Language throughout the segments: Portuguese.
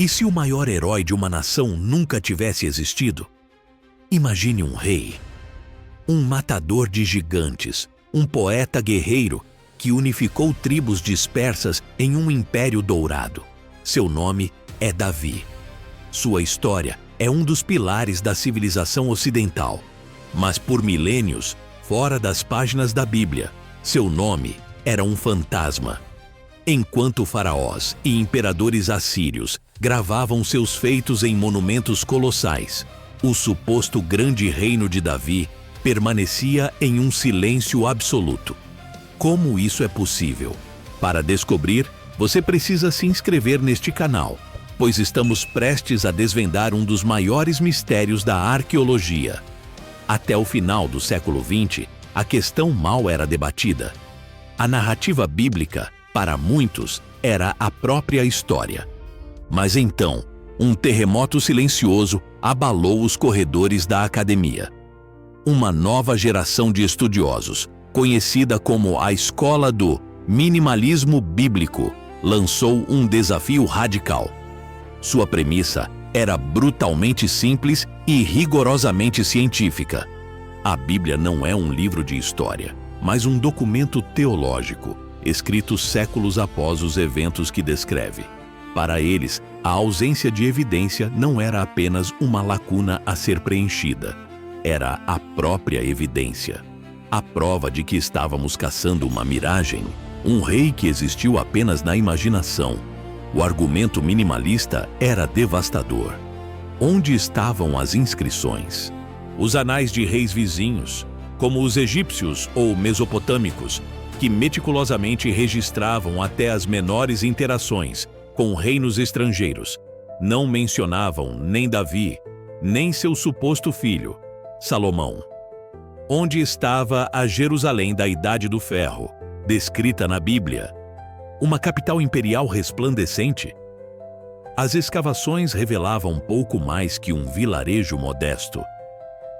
E se o maior herói de uma nação nunca tivesse existido? Imagine um rei, um matador de gigantes, um poeta guerreiro que unificou tribos dispersas em um império dourado. Seu nome é Davi. Sua história é um dos pilares da civilização ocidental. Mas por milênios, fora das páginas da Bíblia, seu nome era um fantasma. Enquanto faraós e imperadores assírios gravavam seus feitos em monumentos colossais, o suposto grande reino de Davi permanecia em um silêncio absoluto. Como isso é possível? Para descobrir, você precisa se inscrever neste canal, pois estamos prestes a desvendar um dos maiores mistérios da arqueologia. Até o final do século XX, a questão mal era debatida. A narrativa bíblica, para muitos, era a própria história. Mas então, um terremoto silencioso abalou os corredores da academia. Uma nova geração de estudiosos, conhecida como a Escola do Minimalismo Bíblico, lançou um desafio radical. Sua premissa era brutalmente simples e rigorosamente científica. A Bíblia não é um livro de história, mas um documento teológico, escrito séculos após os eventos que descreve. Para eles, a ausência de evidência não era apenas uma lacuna a ser preenchida. Era a própria evidência. A prova de que estávamos caçando uma miragem, um rei que existiu apenas na imaginação. O argumento minimalista era devastador. Onde estavam as inscrições? Os anais de reis vizinhos, como os egípcios ou mesopotâmicos, que meticulosamente registravam até as menores interações com reinos estrangeiros, não mencionavam nem Davi, nem seu suposto filho, Salomão. Onde estava a Jerusalém da Idade do Ferro, descrita na Bíblia? Uma capital imperial resplandecente? As escavações revelavam pouco mais que um vilarejo modesto.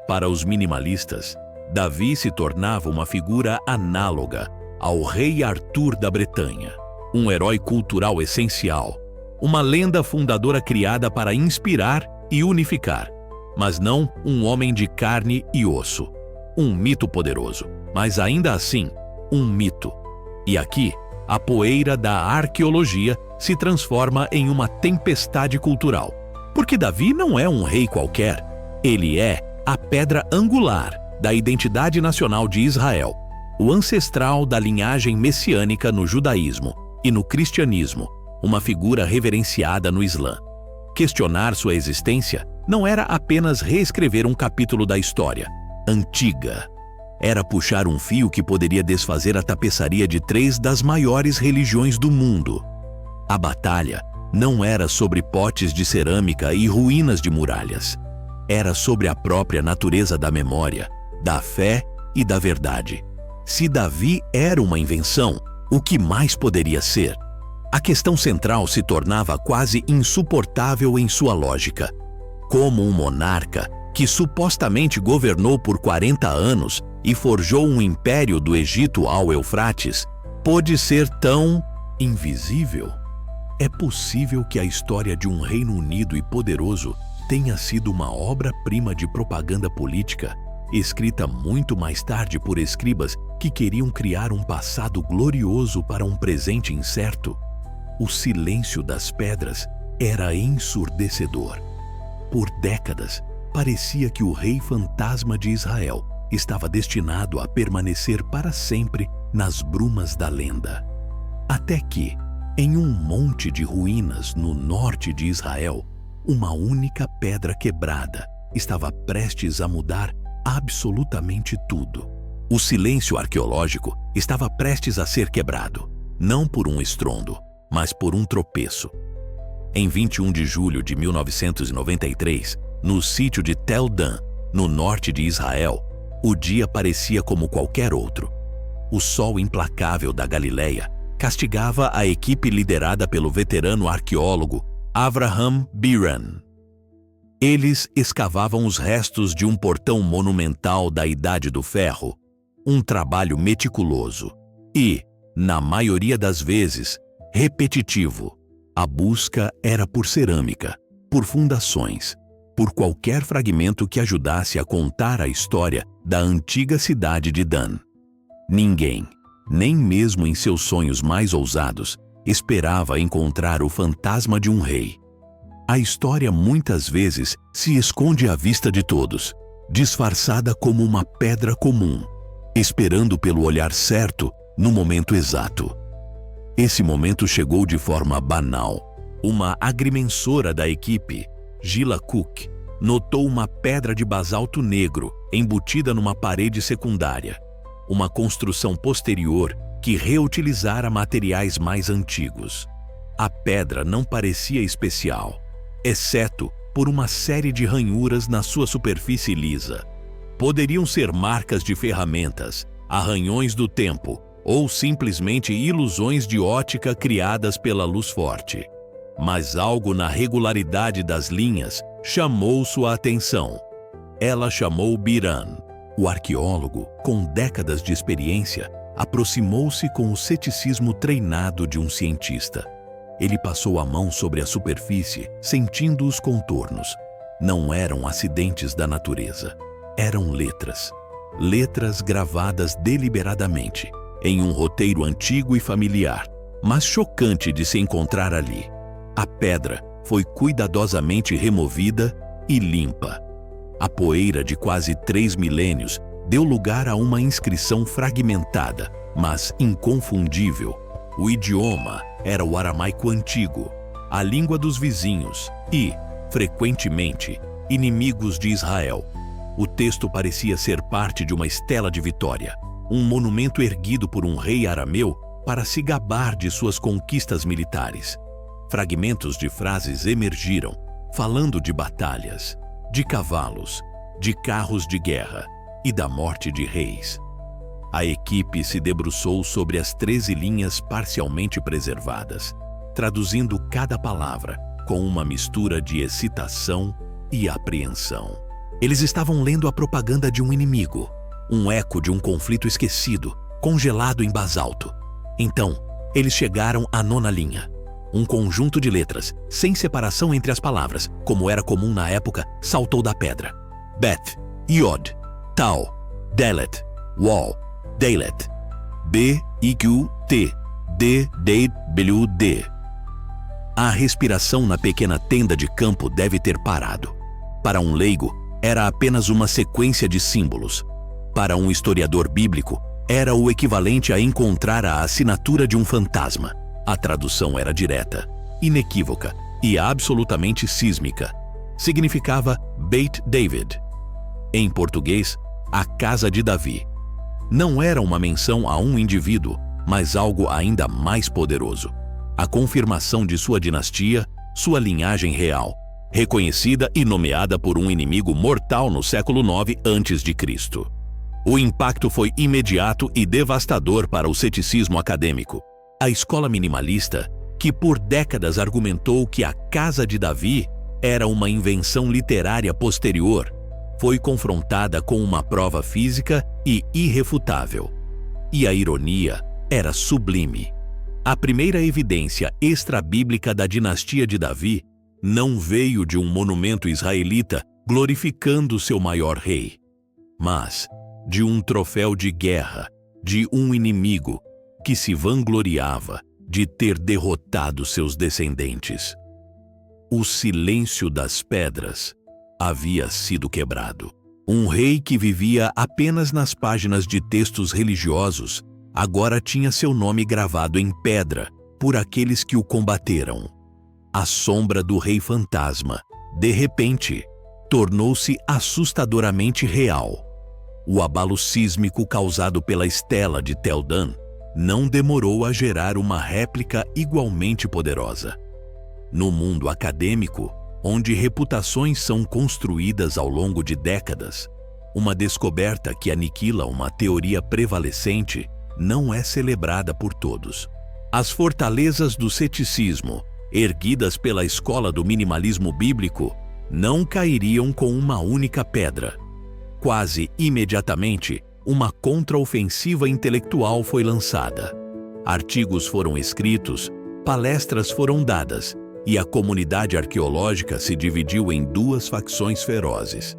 Para os minimalistas, Davi se tornava uma figura análoga ao rei Arthur da Bretanha, um herói cultural essencial, uma lenda fundadora criada para inspirar e unificar, mas não um homem de carne e osso. Um mito poderoso, mas ainda assim, um mito. E aqui, a poeira da arqueologia se transforma em uma tempestade cultural. Porque Davi não é um rei qualquer, ele é a pedra angular da identidade nacional de Israel, o ancestral da linhagem messiânica no judaísmo e no cristianismo, uma figura reverenciada no Islã. Questionar sua existência não era apenas reescrever um capítulo da história antiga. Era puxar um fio que poderia desfazer a tapeçaria de 3 das maiores religiões do mundo. A batalha não era sobre potes de cerâmica e ruínas de muralhas. Era sobre a própria natureza da memória, da fé e da verdade. Se Davi era uma invenção, o que mais poderia ser? A questão central se tornava quase insuportável em sua lógica. Como um monarca que supostamente governou por 40 anos e forjou um império do Egito ao Eufrates, pôde ser tão invisível? É possível que a história de um reino unido e poderoso tenha sido uma obra-prima de propaganda política, escrita muito mais tarde por escribas que queriam criar um passado glorioso para um presente incerto? O silêncio das pedras era ensurdecedor. Por décadas, parecia que o rei fantasma de Israel estava destinado a permanecer para sempre nas brumas da lenda. Até que, em um monte de ruínas no norte de Israel, uma única pedra quebrada estava prestes a mudar absolutamente tudo. O silêncio arqueológico estava prestes a ser quebrado, não por um estrondo, mas por um tropeço. Em 21 de julho de 1993, no sítio de Tel Dan, no norte de Israel, o dia parecia como qualquer outro. O sol implacável da Galileia castigava a equipe liderada pelo veterano arqueólogo Avraham Biran. Eles escavavam os restos de um portão monumental da Idade do Ferro, um trabalho meticuloso e, na maioria das vezes, repetitivo. A busca era por cerâmica, por fundações, por qualquer fragmento que ajudasse a contar a história da antiga cidade de Dan. Ninguém, nem mesmo em seus sonhos mais ousados, esperava encontrar o fantasma de um rei. A história muitas vezes se esconde à vista de todos, disfarçada como uma pedra comum, esperando pelo olhar certo no momento exato. Esse momento chegou de forma banal. Uma agrimensora da equipe, Gila Cook, notou uma pedra de basalto negro embutida numa parede secundária, uma construção posterior que reutilizara materiais mais antigos. A pedra não parecia especial, exceto por uma série de ranhuras na sua superfície lisa. Poderiam ser marcas de ferramentas, arranhões do tempo ou simplesmente ilusões de ótica criadas pela luz forte. Mas algo na regularidade das linhas chamou sua atenção. Ela chamou Biran. O arqueólogo, com décadas de experiência, aproximou-se com o ceticismo treinado de um cientista. Ele passou a mão sobre a superfície, sentindo os contornos. Não eram acidentes da natureza. Eram letras. Letras gravadas deliberadamente, em um roteiro antigo e familiar, mas chocante de se encontrar ali. A pedra foi cuidadosamente removida e limpa. A poeira de quase 3 milênios deu lugar a uma inscrição fragmentada, mas inconfundível. O idioma era o aramaico antigo, a língua dos vizinhos e, frequentemente, inimigos de Israel. O texto parecia ser parte de uma estela de vitória, um monumento erguido por um rei arameu para se gabar de suas conquistas militares. Fragmentos de frases emergiram, falando de batalhas, de cavalos, de carros de guerra e da morte de reis. A equipe se debruçou sobre as 13 linhas parcialmente preservadas, traduzindo cada palavra com uma mistura de excitação e apreensão. Eles estavam lendo a propaganda de um inimigo, um eco de um conflito esquecido, congelado em basalto. Então, eles chegaram à 9ª linha. Um conjunto de letras, sem separação entre as palavras, como era comum na época, saltou da pedra. Bet, Yod, Tau, Delet, Wal, Dalet, B-I-Q-T, D-D-W-D. A respiração na pequena tenda de campo deve ter parado. Para um leigo, era apenas uma sequência de símbolos. Para um historiador bíblico, era o equivalente a encontrar a assinatura de um fantasma. A tradução era direta, inequívoca e absolutamente sísmica. Significava Beit David. Em português, a casa de Davi. Não era uma menção a um indivíduo, mas algo ainda mais poderoso. A confirmação de sua dinastia, sua linhagem real, reconhecida e nomeada por um inimigo mortal no século IX a.C. O impacto foi imediato e devastador para o ceticismo acadêmico. A escola minimalista, que por décadas argumentou que a Casa de Davi era uma invenção literária posterior, foi confrontada com uma prova física e irrefutável. E a ironia era sublime. A primeira evidência extrabíblica da dinastia de Davi não veio de um monumento israelita glorificando seu maior rei, mas de um troféu de guerra, de um inimigo que se vangloriava de ter derrotado seus descendentes. O silêncio das pedras havia sido quebrado. Um rei que vivia apenas nas páginas de textos religiosos agora tinha seu nome gravado em pedra por aqueles que o combateram. A sombra do rei fantasma, de repente, tornou-se assustadoramente real. O abalo sísmico causado pela estela de Tel Dan não demorou a gerar uma réplica igualmente poderosa. No mundo acadêmico, onde reputações são construídas ao longo de décadas, uma descoberta que aniquila uma teoria prevalecente não é celebrada por todos. As fortalezas do ceticismo, erguidas pela escola do minimalismo bíblico, não cairiam com uma única pedra. Quase imediatamente, uma contraofensiva intelectual foi lançada. Artigos foram escritos, Palestras foram dadas e a comunidade arqueológica se dividiu em duas facções ferozes.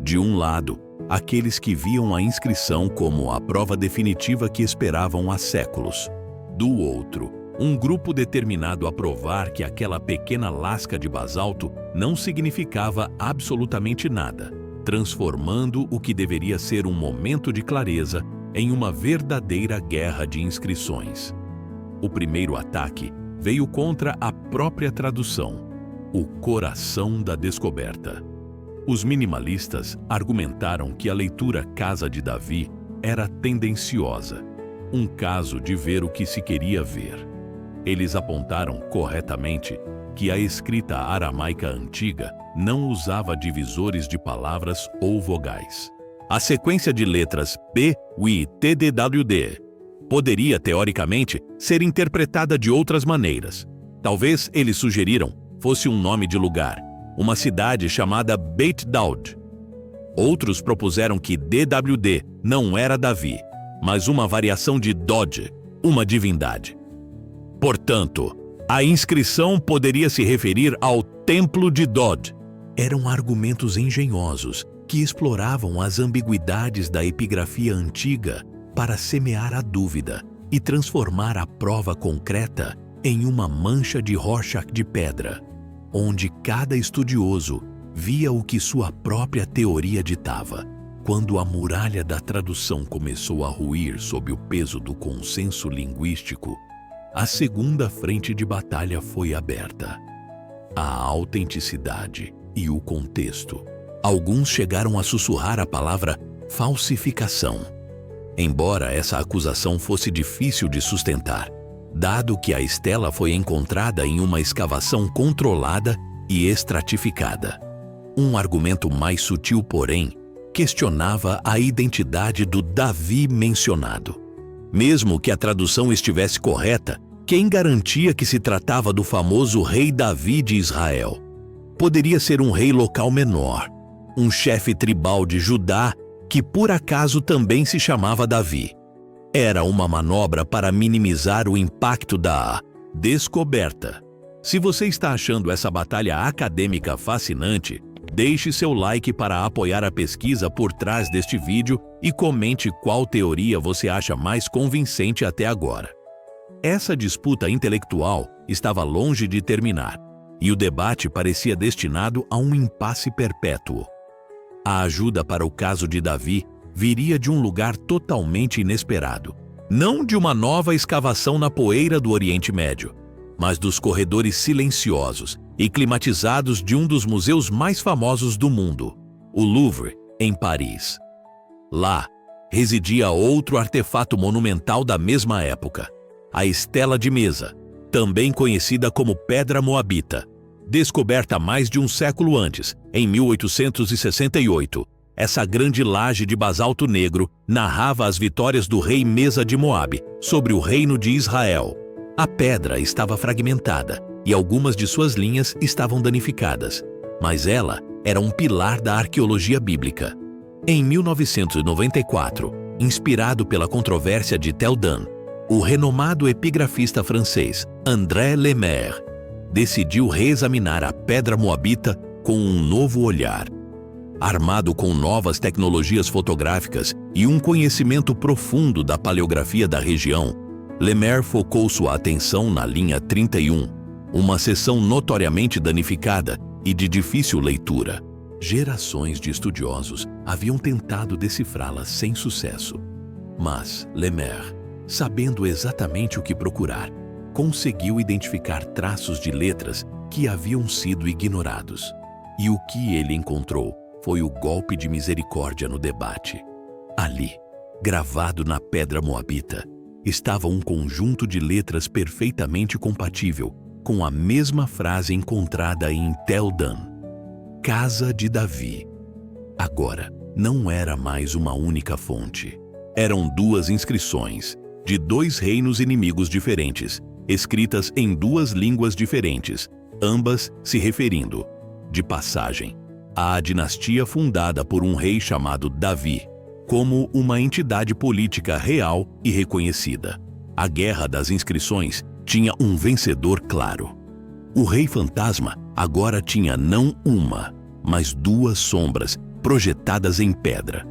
De um lado, aqueles que viam a inscrição como a prova definitiva que esperavam há séculos. Do outro, um grupo determinado a provar que aquela pequena lasca de basalto não significava absolutamente nada, transformando o que deveria ser um momento de clareza em uma verdadeira guerra de inscrições. O primeiro ataque veio contra a própria tradução, o coração da descoberta. Os minimalistas argumentaram que a leitura Casa de Davi era tendenciosa, um caso de ver o que se queria ver. Eles apontaram corretamente que a escrita aramaica antiga não usava divisores de palavras ou vogais. A sequência de letras P, W, T, D, W, D poderia, teoricamente, ser interpretada de outras maneiras. Talvez, eles sugeriram, fosse um nome de lugar, uma cidade chamada Beit Daud. Outros propuseram que DWD não era Davi, mas uma variação de Dod, uma divindade. Portanto, a inscrição poderia se referir ao Templo de Dod. Eram argumentos engenhosos que exploravam as ambiguidades da epigrafia antiga para semear a dúvida e transformar a prova concreta em uma mancha de Rorschach de pedra, onde cada estudioso via o que sua própria teoria ditava. Quando a muralha da tradução começou a ruir sob o peso do consenso linguístico, a segunda frente de batalha foi aberta. A autenticidade e o contexto. Alguns chegaram a sussurrar a palavra falsificação. Embora essa acusação fosse difícil de sustentar, dado que a estela foi encontrada em uma escavação controlada e estratificada. Um argumento mais sutil, porém, questionava a identidade do Davi mencionado. Mesmo que a tradução estivesse correta, quem garantia que se tratava do famoso rei Davi de Israel? Poderia ser um rei local menor, um chefe tribal de Judá que por acaso também se chamava Davi. Era uma manobra para minimizar o impacto da descoberta. Se você está achando essa batalha acadêmica fascinante, deixe seu like para apoiar a pesquisa por trás deste vídeo e comente qual teoria você acha mais convincente até agora. Essa disputa intelectual estava longe de terminar, e o debate parecia destinado a um impasse perpétuo. A ajuda para o caso de Davi viria de um lugar totalmente inesperado. Não de uma nova escavação na poeira do Oriente Médio, mas dos corredores silenciosos e climatizados de um dos museus mais famosos do mundo, o Louvre, em Paris. Lá, residia outro artefato monumental da mesma época, a Estela de Mesa, também conhecida como Pedra Moabita. Descoberta mais de um século antes, em 1868, essa grande laje de basalto negro narrava as vitórias do rei Mesa de Moabe sobre o reino de Israel. A pedra estava fragmentada e algumas de suas linhas estavam danificadas, mas ela era um pilar da arqueologia bíblica. Em 1994, inspirado pela controvérsia de Tel Dan, o renomado epigrafista francês André Lemaire decidiu reexaminar a Pedra Moabita com um novo olhar. Armado com novas tecnologias fotográficas e um conhecimento profundo da paleografia da região, Lemaire focou sua atenção na linha 31, uma seção notoriamente danificada e de difícil leitura. Gerações de estudiosos haviam tentado decifrá-la sem sucesso. Mas Lemaire, sabendo exatamente o que procurar, conseguiu identificar traços de letras que haviam sido ignorados. E o que ele encontrou foi o golpe de misericórdia no debate. Ali, gravado na Pedra Moabita, estava um conjunto de letras perfeitamente compatível com a mesma frase encontrada em Tel Dan: Casa de Davi. Agora, não era mais uma única fonte. Eram duas inscrições, de dois reinos inimigos diferentes, escritas em duas línguas diferentes, ambas se referindo, de passagem, à dinastia fundada por um rei chamado Davi, como uma entidade política real e reconhecida. A Guerra das Inscrições tinha um vencedor claro. O rei fantasma agora tinha não uma, mas duas sombras projetadas em pedra.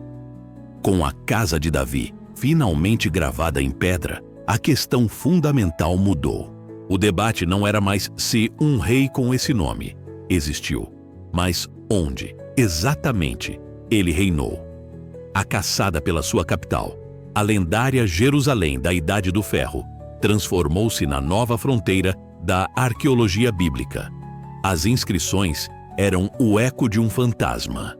Com a casa de Davi finalmente gravada em pedra, a questão fundamental mudou. O debate não era mais se um rei com esse nome existiu, mas onde, exatamente, ele reinou. A caçada pela sua capital, a lendária Jerusalém da Idade do Ferro, transformou-se na nova fronteira da arqueologia bíblica. As inscrições eram o eco de um fantasma.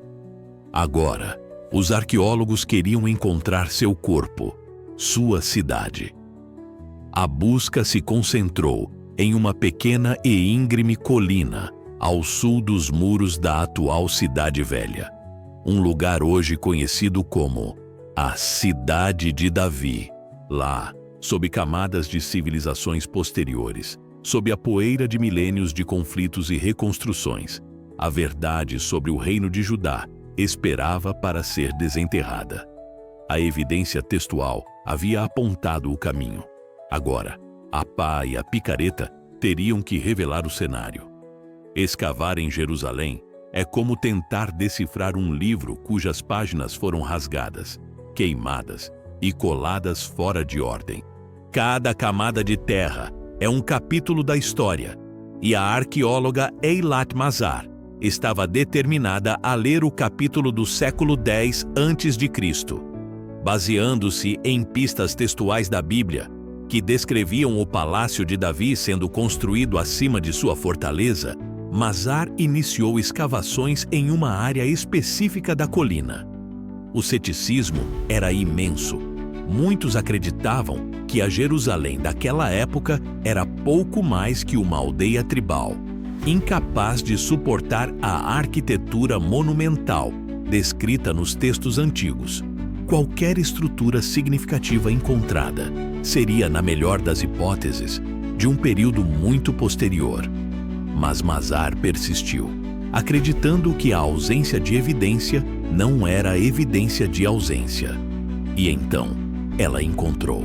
Agora, os arqueólogos queriam encontrar seu corpo, sua cidade. A busca se concentrou em uma pequena e íngreme colina ao sul dos muros da atual Cidade Velha, um lugar hoje conhecido como a Cidade de Davi. Lá, sob camadas de civilizações posteriores, sob a poeira de milênios de conflitos e reconstruções, a verdade sobre o reino de Judá esperava para ser desenterrada. A evidência textual havia apontado o caminho. Agora, a pá e a picareta teriam que revelar o cenário. Escavar em Jerusalém é como tentar decifrar um livro cujas páginas foram rasgadas, queimadas e coladas fora de ordem. Cada camada de terra é um capítulo da história, e a arqueóloga Eilat Mazar estava determinada a ler o capítulo do século X a.C., baseando-se em pistas textuais da Bíblia, que descreviam o palácio de Davi sendo construído acima de sua fortaleza. Mazar iniciou escavações em uma área específica da colina. O ceticismo era imenso. Muitos acreditavam que a Jerusalém daquela época era pouco mais que uma aldeia tribal, incapaz de suportar a arquitetura monumental descrita nos textos antigos. Qualquer estrutura significativa encontrada seria, na melhor das hipóteses, de um período muito posterior. Mas Mazar persistiu, acreditando que a ausência de evidência não era evidência de ausência. E então, ela encontrou.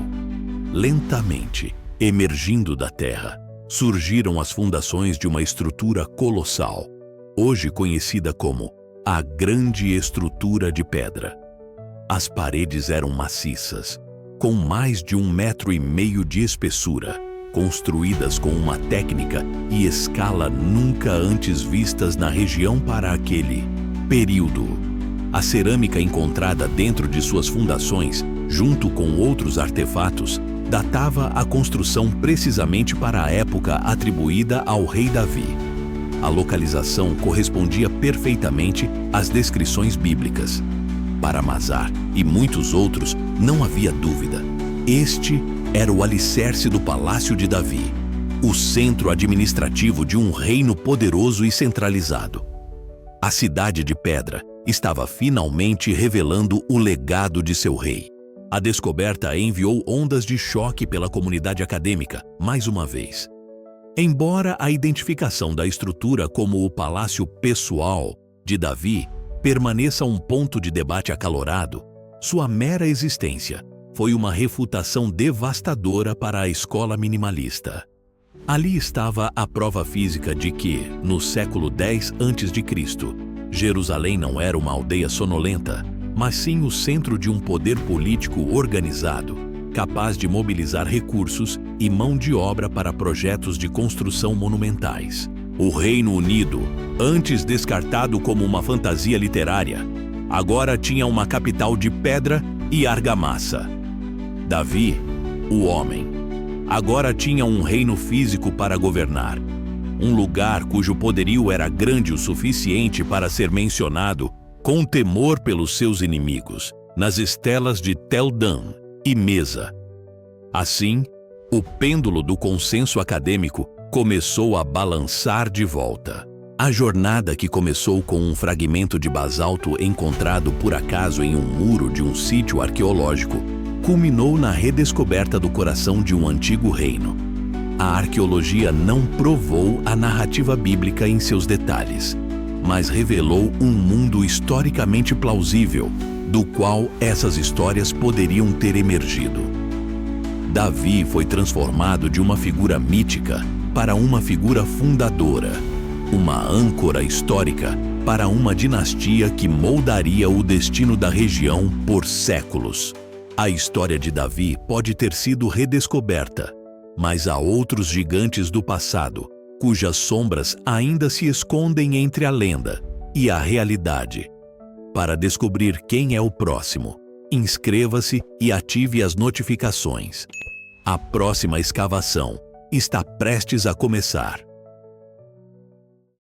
Lentamente, emergindo da terra, surgiram as fundações de uma estrutura colossal, hoje conhecida como a Grande Estrutura de Pedra. As paredes eram maciças, com mais de 1,5 metro de espessura, construídas com uma técnica e escala nunca antes vistas na região para aquele período. A cerâmica encontrada dentro de suas fundações, junto com outros artefatos, datava a construção precisamente para a época atribuída ao rei Davi. A localização correspondia perfeitamente às descrições bíblicas. Para Mazar e muitos outros, não havia dúvida. Este era o alicerce do Palácio de Davi, o centro administrativo de um reino poderoso e centralizado. A Cidade de Pedra estava finalmente revelando o legado de seu rei. A descoberta enviou ondas de choque pela comunidade acadêmica, mais uma vez. Embora a identificação da estrutura como o palácio pessoal de Davi permaneça um ponto de debate acalorado, sua mera existência foi uma refutação devastadora para a escola minimalista. Ali estava a prova física de que, no século X a.C., Jerusalém não era uma aldeia sonolenta, mas sim o centro de um poder político organizado, capaz de mobilizar recursos e mão de obra para projetos de construção monumentais. O Reino Unido, antes descartado como uma fantasia literária, agora tinha uma capital de pedra e argamassa. Davi, o homem, agora tinha um reino físico para governar, um lugar cujo poderio era grande o suficiente para ser mencionado com temor pelos seus inimigos, nas estelas de Tel Dan e Mesa. Assim, o pêndulo do consenso acadêmico começou a balançar de volta. A jornada, que começou com um fragmento de basalto encontrado por acaso em um muro de um sítio arqueológico, culminou na redescoberta do coração de um antigo reino. A arqueologia não provou a narrativa bíblica em seus detalhes, mas revelou um mundo historicamente plausível, do qual essas histórias poderiam ter emergido. Davi foi transformado de uma figura mítica para uma figura fundadora, uma âncora histórica para uma dinastia que moldaria o destino da região por séculos. A história de Davi pode ter sido redescoberta, mas há outros gigantes do passado, cujas sombras ainda se escondem entre a lenda e a realidade. Para descobrir quem é o próximo, inscreva-se e ative as notificações. A próxima escavação está prestes a começar.